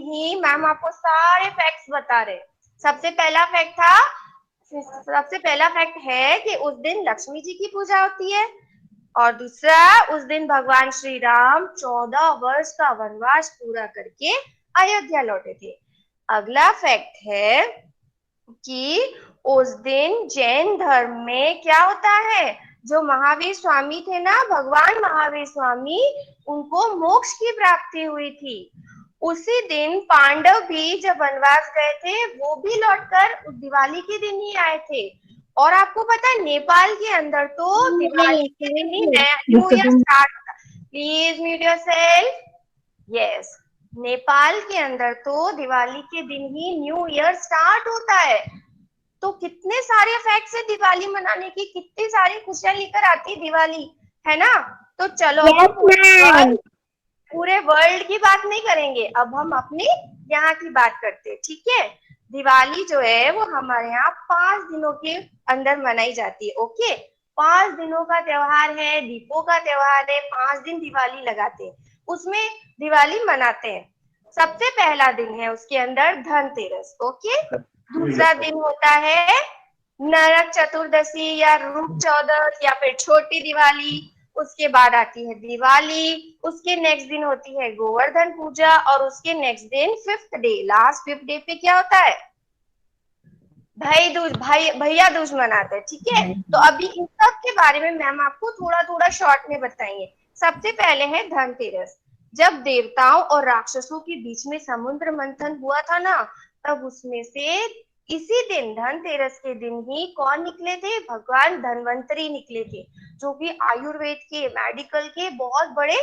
ही ma'am आपको सारे facts बता रहे। सबसे पहला फैक्ट है कि उस दिन लक्ष्मी जी की पूजा होती है, और दूसरा, उस दिन भगवान श्री राम 14 वर्ष का वनवास पूरा करके अयोध्या लौटे थे। अगला फैक्ट है कि उस दिन जैन धर्म में क्या होता है, जो महावीर स्वामी थे ना, भगवान महावीर स्वामी, उनको मोक्ष की प्राप्ति हुई थी। उसी दिन पांडव भी जब वनवास गए थे, वो भी लौटकर उस दिवाली के दिन ही आए थे। और आपको पता है नेपाल के अंदर तो दिवाली के दिन ही नया न्यू ईयर स्टार्ट होता है। Please mute yourself. Yes, Nepal के अंदर तो दिवाली के दिन ही न्यू ईयर स्टार्ट होता है। तो कितने सारे फैक्ट्स है दिवाली मनाने की, कितनी सारी खुशियां लेकर आती है दिवाली, है ना। तो चलो पूरे वर्ल्ड की बात नहीं करेंगे, अब हम अपने यहाँ की बात करते हैं, ठीक है। दिवाली जो है वो हमारे यहाँ 5 दिनों के अंदर मनाई जाती है। ओके, 5 दिनों का त्योहार है, दीपों का त्योहार है, 5 दिन दिवाली लगाते हैं, उसमें दिवाली मनाते हैं। सबसे पहला दिन है उसके अंदर धनतेरस। ओके, दूसरा दिन होता है नरक चतुर्दशी या रूप चौदस या फिर छोटी दिवाली। उसके बाद आती है दिवाली, उसके नेक्स्ट दिन होती है गोवर्धन पूजा, और उसके नेक्स्ट दिन fifth day, last 5th day पे क्या होता है, भाई दूज, भाई भैया दूज मनाते हैं, ठीक है। तो अभी इन सब के बारे में मैम आपको थोड़ा थोड़ा शॉर्ट में बताएंगे। सबसे पहले है धनतेरस। जब देवताओं और राक्षसों के बीच में समुद्र मंथन हुआ था ना, तब उसमें से इसी दिन, धनतेरस के दिन ही कौन निकले थे, भगवान धन्वंतरी निकले थे, जो कि आयुर्वेद के, मेडिकल के बहुत बड़े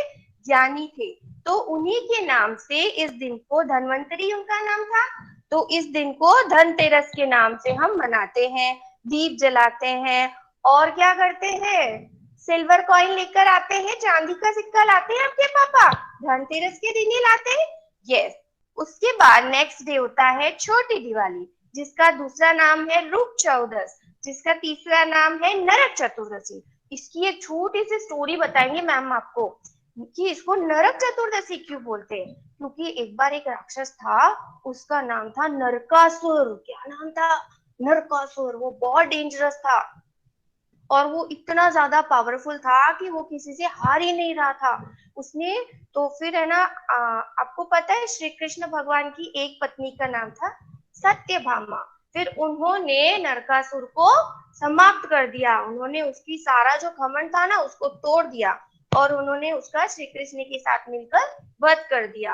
ज्ञानी थे। तो उन्हीं के नाम से इस दिन को, धन्वंतरी उनका नाम था, तो इस दिन को धनतेरस के नाम से हम मनाते हैं, दीप जलाते हैं, और क्या करते हैं, सिल्वर कॉइन लेकर आते हैं, चांदी का सिक्का लाते हैं आपके पापा, धनतेरस के दिन ही लाते हैं। यस, उसके बाद नेक्स्ट डे होता है छोटी दिवाली, जिसका दूसरा नाम है रूप चौदस, जिसका तीसरा नाम है नरक चतुर्दशी। इसकी एक छोटी सी स्टोरी बताएंगे मैम आपको कि इसको नरक चतुर्दशी क्यों बोलते हैं। क्योंकि एक बार एक राक्षस था, उसका नाम था नरकासुर। क्या नाम था, नरकासुर। वो बहुत डेंजरस था, और वो इतना ज्यादा पावरफुल था कि वो किसी से हार ही नहीं रहा था। उसने तो फिर है ना, आपको पता है श्री कृष्ण भगवान की एक पत्नी का नाम था सत्यभामा। फिर उन्होंने नरकासुर को समाप्त कर दिया, उन्होंने उसकी सारा जो घमंड था ना उसको तोड़ दिया, और उन्होंने उसका श्री कृष्ण के साथ मिलकर वध कर दिया।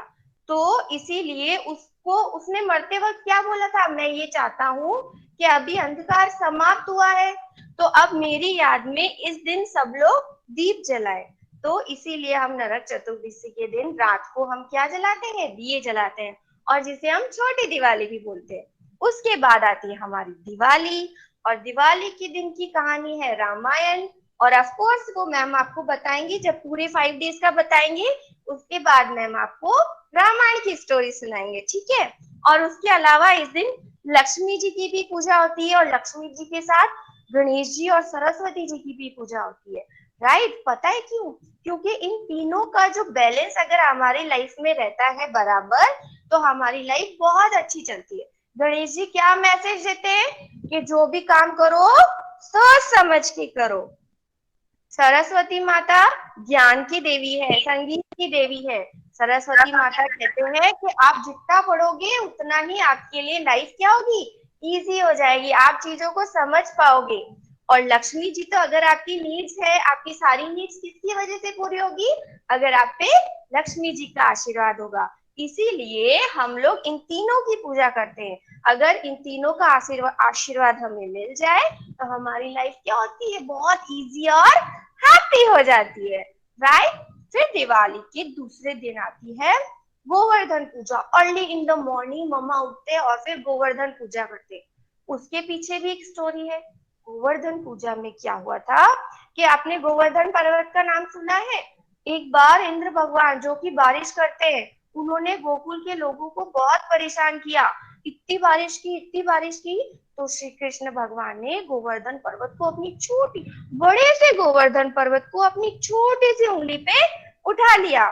तो इसीलिए उसको, उसने मरते वक्त क्या बोला था, मैं ये चाहता हूँ कि अभी अंधकार समाप्त हुआ है, तो अब मेरी याद में इस दिन सब लोग दीप जलाए। तो इसीलिए हम नरक चतुर्दशी के दिन रात को हम क्या जलाते हैं, दिए जलाते हैं, और जिसे हम छोटी दिवाली भी बोलते हैं। उसके बाद आती है हमारी दिवाली, और दिवाली के दिन की कहानी है रामायण। और ऑफ कोर्स वो मैम आपको बताएंगे, जब पूरे 5 डेज का बताएंगे उसके बाद मैम आपको रामायण की स्टोरी सुनाएंगे, ठीक है। और उसके अलावा इस दिन लक्ष्मी जी की भी पूजा होती है, और लक्ष्मी जी के साथ गणेश जी और सरस्वती जी की भी पूजा होती है। राइट, पता है क्यों, क्योंकि इन तीनों का जो बैलेंस अगर हमारी लाइफ में रहता है बराबर, तो हमारी लाइफ बहुत अच्छी चलती है। गणेश जी क्या मैसेज देते हैं कि जो भी काम करो सोच समझ के करो। सरस्वती माता ज्ञान की देवी है, संगीत की देवी है। सरस्वती माता कहते हैं कि आप जितना पढ़ोगे उतना ही आपके लिए लाइफ क्या होगी, इजी हो जाएगी, आप चीजों को समझ पाओगे। और लक्ष्मी जी तो अगर आपकी नीड्स है, आपकी सारी नीड्स किसकी वजह से पूरी होगी, अगर आप पे लक्ष्मी जी का आशीर्वाद होगा। इसीलिए हम लोग इन तीनों की पूजा करते हैं। अगर इन तीनों का आशीर्वाद हमें मिल जाए तो हमारी लाइफ क्या होती है, बहुत इजी और हैप्पी हो जाती है। राइट, फिर दिवाली के दूसरे दिन आती है गोवर्धन पूजा। अर्ली इन द मॉर्निंग मम्मा उठते और फिर गोवर्धन पूजा करते। उसके पीछे भी एक स्टोरी है। गोवर्धन पूजा में क्या हुआ था कि आपने गोवर्धन पर्वत का नाम सुना है। एक बार इंद्र भगवान जो कि बारिश करते हैं, उन्होंने गोकुल के लोगों को बहुत परेशान किया, इतनी बारिश की, इतनी बारिश की। तो श्री कृष्ण भगवान ने गोवर्धन पर्वत को अपनी छोटी, बड़े से गोवर्धन पर्वत को अपनी छोटी सी उंगली पे उठा लिया,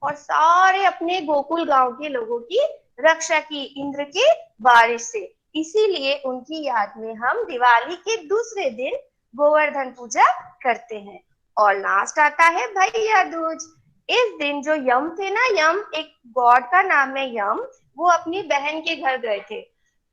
और सारे अपने गोकुल गांव के लोगों की रक्षा की इंद्र के बारिश से। इसीलिए उनकी याद में हम दिवाली के दूसरे दिन गोवर्धन पूजा करते हैं। और लास्ट आता है भैया दूज। इस दिन जो यम थे ना, यम एक गॉड का नाम है यम, वो अपनी बहन के घर गए थे।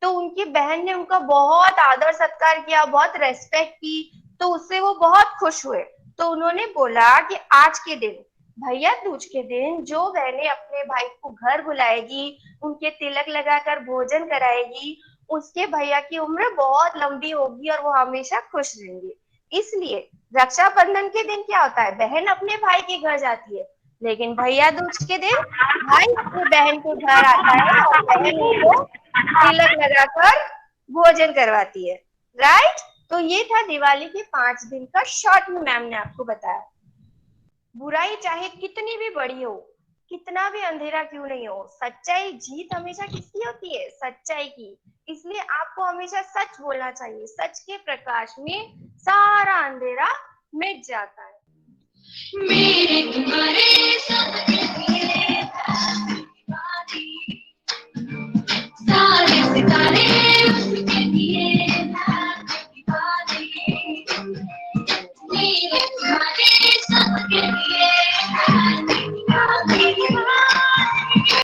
तो उनकी बहन ने उनका बहुत आदर सत्कार किया, बहुत रेस्पेक्ट की। तो उससे वो बहुत खुश हुए। तो उन्होंने बोला कि आज के दिन, भैया दूज के दिन, जो बहनें अपने भाई को घर बुलाएगी, उनके तिलक लगाकर भोजन कराएगी, उसके भैया की उम्र बहुत लंबी होगी और वो हमेशा खुश रहेंगे। इसलिए रक्षाबंधन के दिन क्या होता है, बहन अपने भाई के घर जाती है, लेकिन भैया दूज के दिन भाई अपनी बहन के घर आता है और बहन उनको तिलक लगाकर भोजन करवाती है। राइट। तो ये था दिवाली के 5 दिन का शॉर्ट में मैम ने आपको बताया। बुराई चाहे कितनी भी बड़ी हो, कितना भी अंधेरा क्यों नहीं हो, सच्चाई जीत हमेशा किसकी होती है, सच्चाई की। इसलिए आपको हमेशा सच बोलना चाहिए। सच के प्रकाश में सारा अंधेरा मिट जाता है। मेरे तुम्हारे